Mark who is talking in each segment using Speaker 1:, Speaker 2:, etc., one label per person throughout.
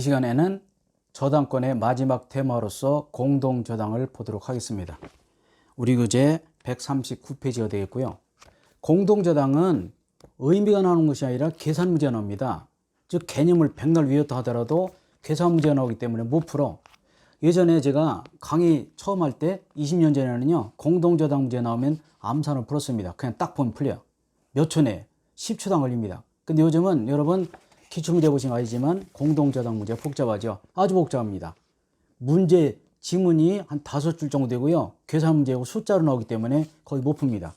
Speaker 1: 시간에는 저당권의 마지막 테마로서 공동저당을 보도록 하겠습니다. 우리 교재 139페이지가 되겠고요. 공동저당은 의미가 나오는 것이 아니라 계산 문제가 나옵니다. 즉 개념을 백날 외웠다 하더라도 계산 문제가 나오기 때문에 못 풀어. 예전에 제가 강의 처음 할 때 20년 전에는요, 공동저당 문제 나오면 암산을 풀었습니다. 그냥 딱 보면 풀려요. 몇 초 내에 10초당 걸립니다. 근데 요즘은 여러분 기출문제 보시면 알지만 공동저당 문제 복잡하죠. 아주 복잡합니다. 문제 지문이 한 5줄 정도 되고요. 계산 문제고 숫자로 나오기 때문에 거의 못 풉니다.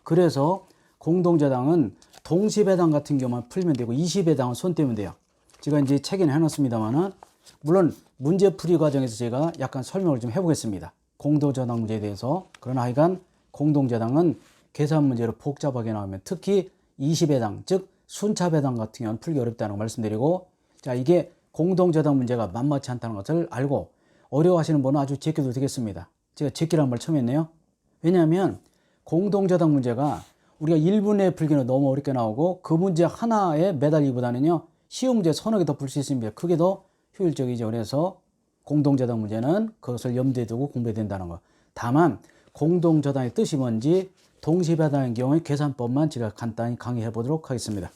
Speaker 1: 그래서 공동저당은 동시배당 같은 경우만 풀면 되고 20배당은 손 떼면 돼요. 제가 이제 책에는 해놨습니다만은 물론 문제풀이 과정에서 제가 약간 설명을 좀 해보겠습니다. 공동저당 문제에 대해서. 그러나 하여간 공동저당은 계산 문제로 복잡하게 나오면 특히 20배당 즉 순차배당 같은 경우는 풀기 어렵다는 거 말씀드리고, 자, 이게 공동저당 문제가 만만치 않다는 것을 알고 어려워하시는 분은 아주 제껴도 되겠습니다. 제가 제끼라는 말 처음 했네요. 왜냐하면 공동저당 문제가 우리가 1분 내에 풀기는 너무 어렵게 나오고 그 문제 하나에 매달리기보다는요, 쉬운 문제 서너 개 더 풀 수 있습니다. 그게 더 효율적이죠. 그래서 공동저당 문제는 그것을 염두에 두고 공부해야 된다는 거. 다만 공동저당의 뜻이 뭔지 동시배당의 경우에 계산법만 제가 간단히 강의해 보도록 하겠습니다.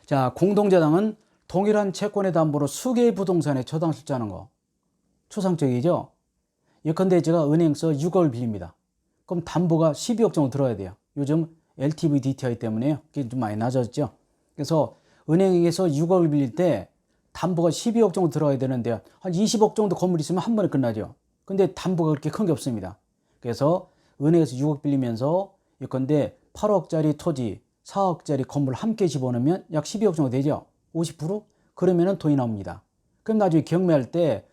Speaker 1: 자, 공동저당은 동일한 채권의 담보로 수개의 부동산에 저당을 설치하는 거. 추상적이죠? 예컨대 제가 은행에서 6억을 빌립니다. 그럼 담보가 12억 정도 들어야 돼요. 요즘 LTV, DTI 때문에요. 그게 좀 많이 낮아졌죠. 그래서 은행에서 6억을 빌릴 때 담보가 12억 정도 들어가야 되는데 한 20억 정도 건물이 있으면 한 번에 끝나죠. 근데 담보가 그렇게 큰 게 없습니다. 그래서 은행에서 6억 빌리면서 예컨대 8억짜리 토지, 4억짜리 건물 함께 집어넣으면 약 12억 정도 되죠. 50%? 그러면은 돈이 나옵니다. 그럼 나중에 경매할 때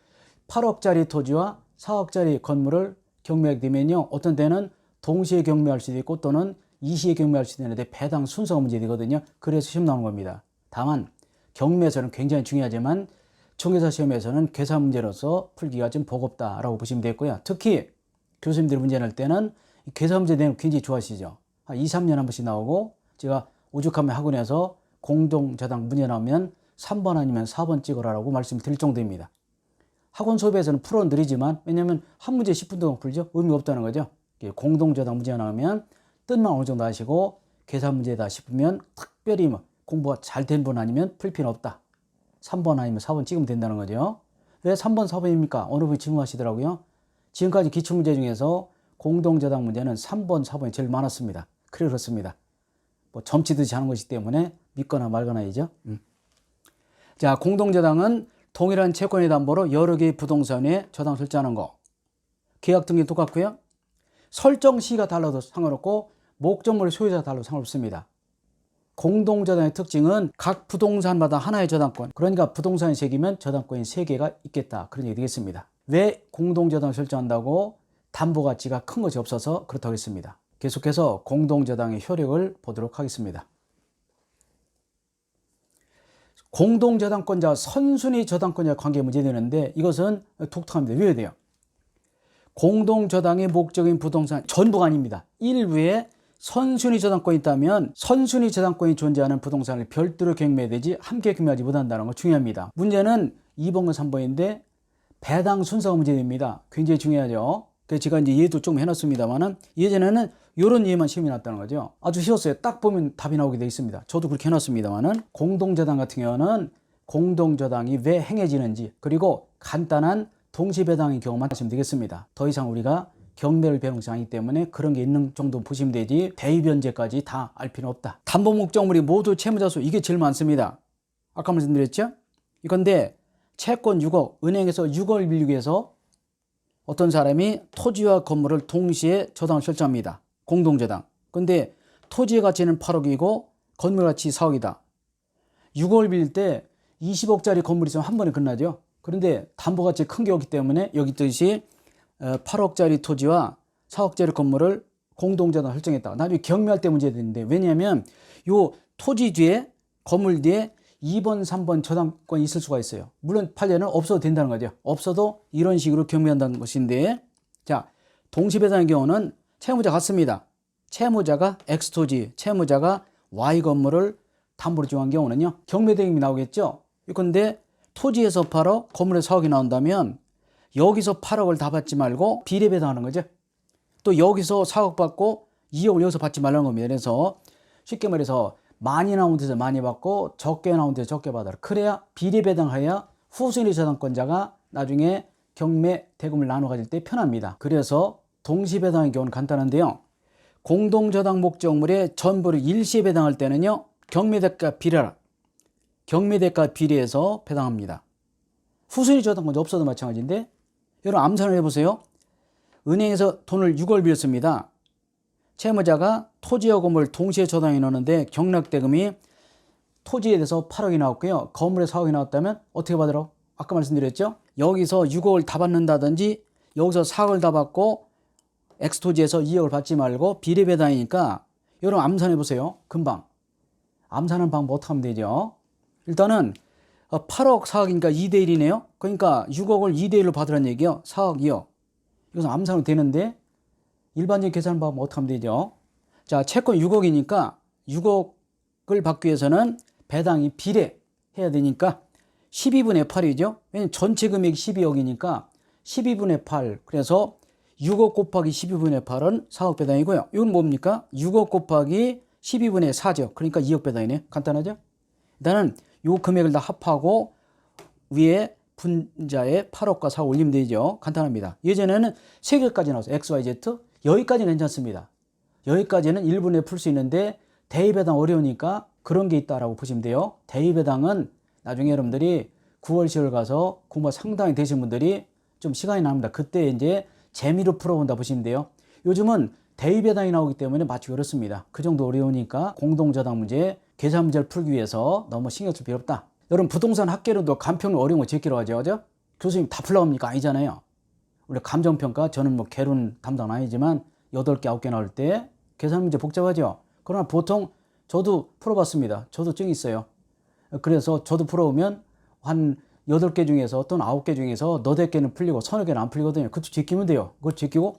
Speaker 1: 8억짜리 토지와 4억짜리 건물을 경매하게 되면요, 어떤 때는 동시에 경매할 수도 있고 또는 이시에 경매할 수도 있는데 배당 순서가 문제되거든요. 그래서 시험 나오는 겁니다. 다만 경매에서는 굉장히 중요하지만 총회사 시험에서는 계산 문제로서 풀기가 좀 버겁다라고 보시면 되겠고요. 특히 교수님들이 문제 낼 때는 계산 문제 내용 굉장히 좋아하시죠. 한 2, 3년 한 번씩 나오고, 제가 오죽하면 학원에서 공동저당 문제 나오면 3번 아니면 4번 찍어라라고 말씀을 드릴 정도입니다. 학원 수업에서는 풀어 드리지만 왜냐하면 한 문제 10분 동안 풀죠. 의미가 없다는 거죠. 공동저당 문제 나오면 뜻만 어느 정도 하시고 계산 문제다 싶으면 특별히 뭐 공부가 잘 된 분 아니면 풀 필요는 없다. 3번 아니면 4번 찍으면 된다는 거죠. 왜 3번, 4번입니까? 어느 분이 질문하시더라고요. 지금까지 기출문제 중에서 공동저당 문제는 3번, 4번이 제일 많았습니다. 그래 그렇습니다. 뭐 점치듯이 하는 것이기 때문에 믿거나 말거나이죠. 자, 공동저당은 동일한 채권의 담보로 여러 개의 부동산에 저당 설치하는 거. 계약 등기 똑같고요. 설정 시기가 달라도 상관없고 목적물 소유자 달라도 상관없습니다. 공동저당의 특징은 각 부동산마다 하나의 저당권, 그러니까 부동산이 3개면 저당권이 3개가 있겠다, 그런 얘기 되겠습니다. 왜 공동저당을 설정한다고? 담보 가치가 큰 것이 없어서 그렇다고 했습니다. 계속해서 공동저당의 효력을 보도록 하겠습니다. 공동저당권자, 선순위 저당권자 관계 문제되는데 이것은 독특합니다. 외워야 돼요. 공동저당의 목적인 부동산 전부가 아닙니다. 일부에 선순위 저당권이 있다면 선순위 저당권이 존재하는 부동산을 별도로 경매해야 되지 함께 경매하지 못한다는 거 중요합니다. 문제는 2번과 3번인데 배당 순서가 문제됩니다. 굉장히 중요하죠. 그래서 제가 이제 예도 좀 해놨습니다만은 예전에는 이런 예만 시험이 났다는 거죠. 아주 쉬웠어요. 딱 보면 답이 나오게 되어 있습니다. 저도 그렇게 해놨습니다만은 공동저당 같은 경우는 공동저당이 왜 행해지는지 그리고 간단한 동시배당의 경우만 하시면 되겠습니다. 더 이상 우리가 경매를 배우는 것이 아니기 때문에 그런 게 있는 정도 보시면 되지 대입변제까지 다 알 필요는 없다. 담보 목적물이 모두 채무자 수, 이게 제일 많습니다. 아까 말씀드렸죠? 이건데 채권 6억, 은행에서 6억을 빌리기 위해서 어떤 사람이 토지와 건물을 동시에 저당을 설정합니다. 공동저당. 근데 토지의 가치는 8억이고 건물 가치 4억이다. 6억을 빌릴 때 20억짜리 건물이 있으면 한 번에 끝나죠. 그런데 담보 가치 큰 게 없기 때문에 여기 뜻이 8억짜리 토지와 4억짜리 건물을 공동저당 설정했다. 나중에 경매할 때 문제되는데, 왜냐하면 요 토지 뒤에 건물 뒤에 2번, 3번 저당권이 있을 수가 있어요. 물론 판례는 없어도 된다는 거죠. 없어도 이런 식으로 경매한다는 것인데, 자, 동시배당의 경우는 채무자 같습니다. 채무자가 X 토지, 채무자가 Y 건물을 담보로 정한 경우는요, 경매대금이 나오겠죠. 근데 토지에서 8억, 건물에서 4억이 나온다면 여기서 8억을 다 받지 말고 비례배당하는 거죠. 또 여기서 4억 받고 2억을 여기서 받지 말라는 겁니다. 그래서 쉽게 말해서 많이 나온 데서 많이 받고 적게 나온 데서 적게 받아라. 그래야 비례배당하여 후순위 저당권자가 나중에 경매 대금을 나눠 가질 때 편합니다. 그래서 동시배당의 경우는 간단한데요. 공동저당 목적물의 전부를 일시에 배당할 때는요, 경매대가 비례라. 경매대가 비례해서 배당합니다. 후순위 저당권자 없어도 마찬가지인데, 여러분 암산을 해보세요. 은행에서 돈을 6월 빌렸습니다. 채무자가 토지와 건물 동시에 저당해 놓는데 경락대금이 토지에 대해서 8억이 나왔고요. 건물에 4억이 나왔다면 어떻게 받으라? 아까 말씀드렸죠? 여기서 6억을 다 받는다든지 여기서 4억을 다 받고 X토지에서 2억을 받지 말고 비례배당이니까 여러분 암산해 보세요. 금방. 암산하는 방법 어떻게 하면 되죠? 일단은 8억 4억이니까 2대1이네요. 그러니까 6억을 2대1로 받으라는 얘기예요. 4억 2억. 이것은 암산으로 되는데 일반적인 계산 방법 어떻게 하면 되죠? 자, 채권 6억이니까 6억을 받기 위해서는 배당이 비례해야 되니까 12분의 8이죠. 왜냐면 전체 금액이 12억이니까 12분의 8. 그래서 6억 곱하기 12분의 8은 4억 배당이고요. 이건 뭡니까? 6억 곱하기 12분의 4죠. 그러니까 2억 배당이네요. 간단하죠? 일단은 요 금액을 다 합하고 위에 분자에 8억과 4억 올리면 되죠. 간단합니다. 예전에는 3개까지 나왔어요. X, Y, Z. 여기까지는 괜찮습니다. 여기까지는 1분에 풀 수 있는데 대입배당 어려우니까 그런 게 있다라고 보시면 돼요. 대입배당은 나중에 여러분들이 9월, 10월 가서 공부가 상당히 되신 분들이 좀 시간이 납니다. 그때 이제 재미로 풀어본다 보시면 돼요. 요즘은 대입배당이 나오기 때문에 맞추기 어렵습니다. 그 정도 어려우니까 공동저당 문제, 계산 문제를 풀기 위해서 너무 신경 쓸 필요 없다. 여러분 부동산 학계로도 감평 어려운 거 제끼러 하죠. 그죠? 교수님 다 풀라고 합니까? 아니잖아요. 우리 감정평가, 저는 뭐 개론 담당은 아니지만 8개, 9개 나올 때 계산 문제 복잡하죠. 그러나 보통 저도 풀어봤습니다. 저도 증이 있어요. 그래서 저도 풀어오면 한 8개 중에서 또는 9개 중에서 8개는 풀리고 3개는 안 풀리거든요. 그것도 제끼면 돼요. 그거 제끼고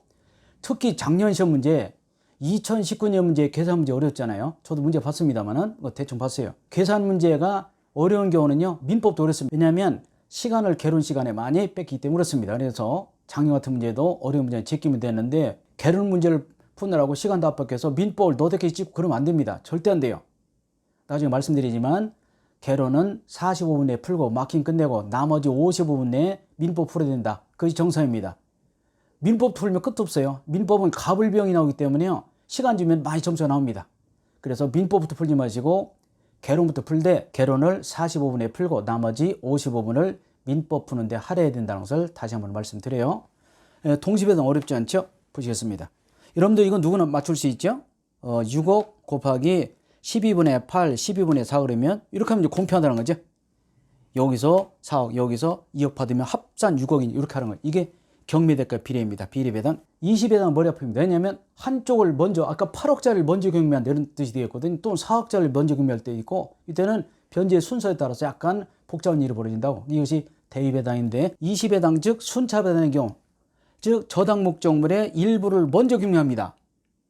Speaker 1: 특히 작년 시험 문제 2019년 문제 계산 문제 어려웠잖아요. 저도 문제 봤습니다만은 대충 봤어요. 계산 문제가 어려운 경우는요, 민법도 어렵습니다. 왜냐하면 시간을 개론 시간에 많이 뺐기 때문에 그렇습니다. 그래서 작년 같은 문제도 어려운 문제 제끼면 되는데 개론 문제를 푸느라고 시간도 압박해서 민법을 8개 찍고 그러면 안 됩니다. 절대 안 돼요. 나중에 말씀드리지만 개론은 45분 내에 풀고 마킹 끝내고 나머지 55분 내에 민법 풀어야 된다. 그것이 정상입니다. 민법 풀면 끝도 없어요. 민법은 가불병이 나오기 때문에요, 시간 주면 많이 점수가 나옵니다. 그래서 민법부터 풀지 마시고 개론부터 풀되 개론을 45분에 풀고 나머지 55분을 민법 푸는데 할애해야 된다는 것을 다시 한번 말씀드려요. 동시배당 어렵지 않죠? 보시겠습니다. 여러분들 이거 누구나 맞출 수 있죠? 6억 곱하기 12분의 8, 12분의 4 그러면 이렇게 하면 이제 공평하다는 거죠. 여기서 4억, 여기서 2억 받으면 합산 6억이 이렇게 하는 거예요. 이게 경매대가 비례입니다. 비례배당. 20배당은 머리 아픕니다. 왜냐하면 한쪽을 먼저, 아까 8억짜리를 먼저 경매한다 이런 뜻이 되겠거든요. 또 4억짜리를 먼저 경매할 때 있고, 이때는 변제의 순서에 따라서 약간 복잡한 일이 벌어진다고. 이것이 대입배당인데 20배당 즉 순차배당의 경우, 즉 저당 목적물의 일부를 먼저 경매합니다.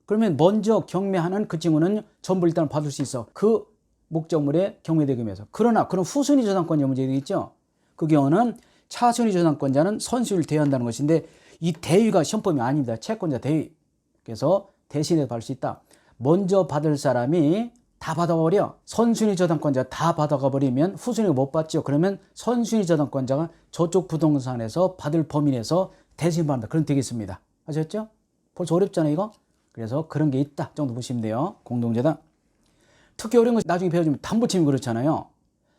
Speaker 1: 그러면 먼저 경매하는 그 친구는 전부 일단 받을 수 있어. 그 목적물의 경매대금에서. 그러나 그런 후순위 저당권자 문제 되겠죠. 그 경우는 차순위 저당권자는 선수를 대여한다는 것인데 이 대위가 시험범위 아닙니다. 채권자 대위. 그래서 대신에 받을 수 있다. 먼저 받을 사람이 다 받아버려. 선순위 저당권자 다 받아가 버리면 후순위가 못 받죠. 그러면 선순위 저당권자가 저쪽 부동산에서 받을 범위 내에서 대신 받는다. 그런 되겠습니다. 아셨죠? 벌써 어렵잖아요, 이거? 그래서 그런 게 있다 정도 보시면 돼요. 공동저당. 특히 어려운 건 나중에 배워주면 담보책임 그렇잖아요.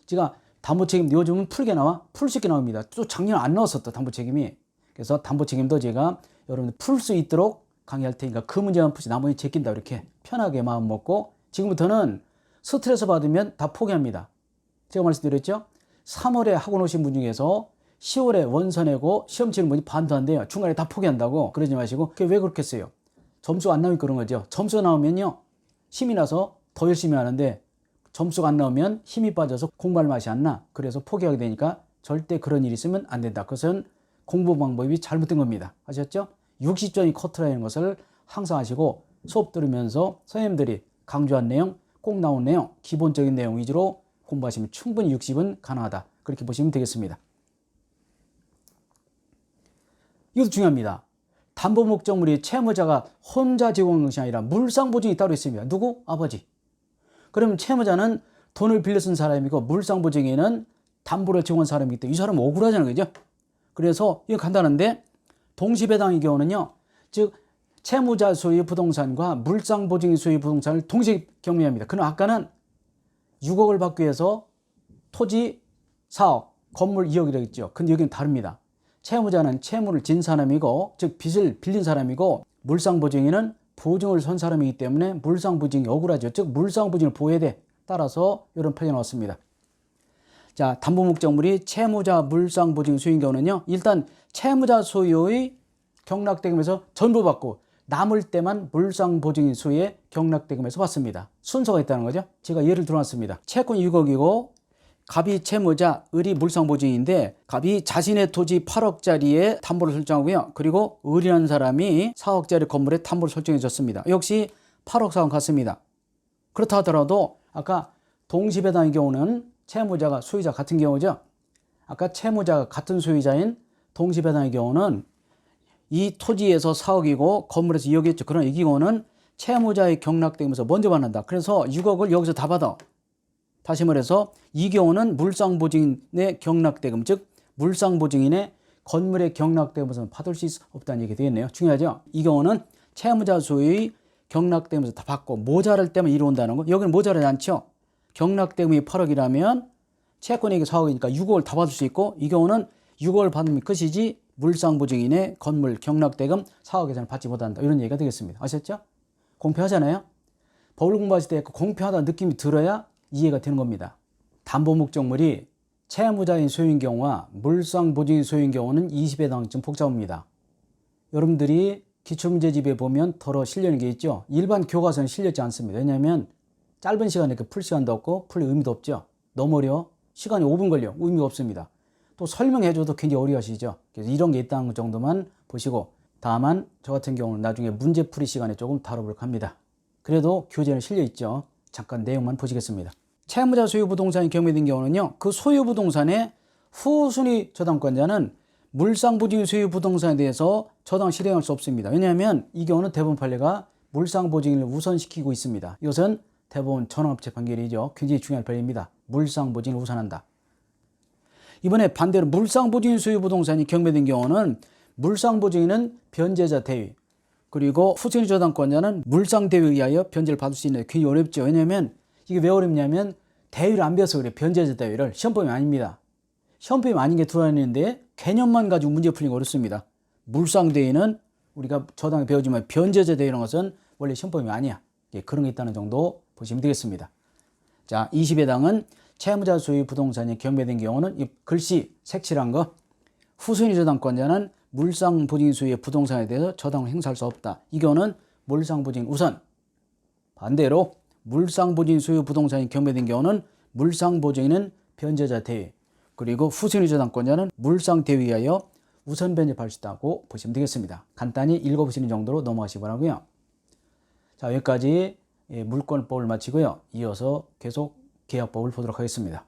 Speaker 1: 제가 담보책임 요즘은 풀게 나와? 풀 수 있게 나옵니다. 또 작년 안 나왔었다, 담보책임이. 그래서 담보책임도 제가 여러분들 풀 수 있도록 강의할 테니까 그 문제만 푸지 나머지 제낀다 이렇게 편하게 마음 먹고, 지금부터는 스트레스 받으면 다 포기합니다. 제가 말씀드렸죠? 3월에 학원 오신 분 중에서 10월에 원서 내고 시험 치는 분이 반도 안 돼요. 중간에 다 포기한다고 그러지 마시고. 그게 왜 그렇겠어요? 점수가 안 나오니까 그런 거죠. 점수가 나오면요, 힘이 나서 더 열심히 하는데 점수가 안 나오면 힘이 빠져서 공부할 맛이 안 나. 그래서 포기하게 되니까 절대 그런 일이 있으면 안 된다. 그것은 공부 방법이 잘못된 겁니다. 아셨죠? 60점이 커트라는 것을 항상 하시고, 수업 들으면서 선생님들이 강조한 내용 꼭 나온 내용, 기본적인 내용 위주로 공부하시면 충분히 60은 가능하다. 그렇게 보시면 되겠습니다. 이것도 중요합니다. 담보 목적물이 채무자가 혼자 제공한 것이 아니라 물상보증이 따로 있습니다. 누구? 아버지. 그러면 채무자는 돈을 빌려 쓴 사람이고 물상보증에는 담보를 제공한 사람이기 때문에 이 사람은 억울하잖아요. 그죠? 그래서 이거 간단한데 동시배당의 경우는요. 즉 채무자 소유의 부동산과 물상보증인 소유의 부동산을 동시에 경매합니다. 그럼 아까는 6억을 받기 위해서 토지 4억, 건물 2억이라고 했죠. 근데 여기는 다릅니다. 채무자는 채무를 진 사람이고 즉 빚을 빌린 사람이고 물상보증인은 보증을 선 사람이기 때문에 물상보증이 억울하죠. 즉 물상보증을 보호해야 돼. 따라서 이런 표현이 나왔습니다. 자, 담보목적물이 채무자 물상보증 소유인 경우는요. 일단 채무자 소유의 경락대금에서 전부 받고 남을 때만 물상보증인 소유의 경락대금에서 받습니다. 순서가 있다는 거죠. 제가 예를 들어놨습니다. 채권이 6억이고 갑이 채무자, 을이 물상보증인데 갑이 자신의 토지 8억짜리에 담보를 설정하고요. 그리고 을이라는 사람이 4억짜리 건물에 담보를 설정해 줬습니다. 역시 8억 4억 같습니다. 그렇다 하더라도 아까 동시배당의 경우는 채무자가 소유자 같은 경우죠. 아까 채무자가 같은 소유자인 동시배당의 경우는 이 토지에서 4억이고 건물에서 2억이었죠. 그러나 이 경우는 채무자의 경락되면서 먼저 받는다. 그래서 6억을 여기서 다 받아. 다시 말해서 이 경우는 물상보증인의 경락대금, 즉 물상보증인의 건물의 경락대금에서 받을 수 없다는 얘기 되겠네요. 중요하죠? 이 경우는 채무자 소유의 경락대금에서 다 받고 모자랄 때만 이루어온다는 거. 여기는 모자라지 않죠? 경락대금이 8억이라면 채권액이 4억이니까 6억을 다 받을 수 있고 이 경우는 6억을 받으면 끝이지 물상보증인의 건물 경락대금 4억 이상을 받지 못한다. 이런 얘기가 되겠습니다. 아셨죠? 공평하잖아요? 법을 공부하실 때 공평하다는 느낌이 들어야 이해가 되는 겁니다. 담보목적물이 채무자인 소유인 경우와 물상보증인 소유인 경우는 20에 해당하는 좀 복잡합니다. 여러분들이 기출문제집에 보면 덜어 실려있는 게 있죠. 일반 교과서는 실렸지 않습니다. 왜냐하면 짧은 시간에 풀 시간도 없고 풀 의미도 없죠. 너무 어려워. 시간이 5분 걸려. 의미가 없습니다. 또 설명해줘도 굉장히 어려워하시죠. 그래서 이런 게 있다는 정도만 보시고 다만 저 같은 경우는 나중에 문제풀이 시간에 조금 다뤄볼까 합니다. 그래도 교재는 실려있죠. 잠깐 내용만 보시겠습니다. 채무자 소유 부동산이 경매된 경우는요. 그 소유 부동산의 후순위 저당권자는 물상보증인 소유 부동산에 대해서 저당 실행할 수 없습니다. 왜냐하면 이 경우는 대법원 판례가 물상보증인을 우선시키고 있습니다. 이것은 대법원 전원합체 판결이죠. 굉장히 중요한 판례입니다. 물상보증인을 우선한다. 이번에 반대로 물상보증인 소유 부동산이 경매된 경우는 물상보증인은 변제자 대위 그리고 후순위 저당권자는 물상대위에 의하여 변제를 받을 수 있는데 굉장히 어렵죠. 왜냐하면 이게 왜 어렵냐면 대위를 안 배워서 그래요. 변제자 대위를. 시험범위 아닙니다. 시험범위 아닌 게 들어와 있는데 개념만 가지고 문제 풀리기 어렵습니다. 물상대위는 우리가 저당에 배우지만 변제자 대위라는 것은 원래 시험범위 아니야. 그런 게 있다는 정도 보시면 되겠습니다. 자, 20의 당은 채무자 소유 부동산이 경매된 경우는 이 글씨 색칠한 거 후순위 저당권자는 물상보증인 소유의 부동산에 대해서 저당을 행사할 수 없다. 이 경우는 물상보증인 우선. 반대로 물상보증인 소유 부동산이 경매된 경우는 물상보증인은 변제자 대위 그리고 후순위 저당권자는 물상대위에 의하여 우선 변제할 수 있다고 보시면 되겠습니다. 간단히 읽어보시는 정도로 넘어가시기 바라고요. 자, 여기까지 물권법을 마치고요. 이어서 계속 계약법을 보도록 하겠습니다.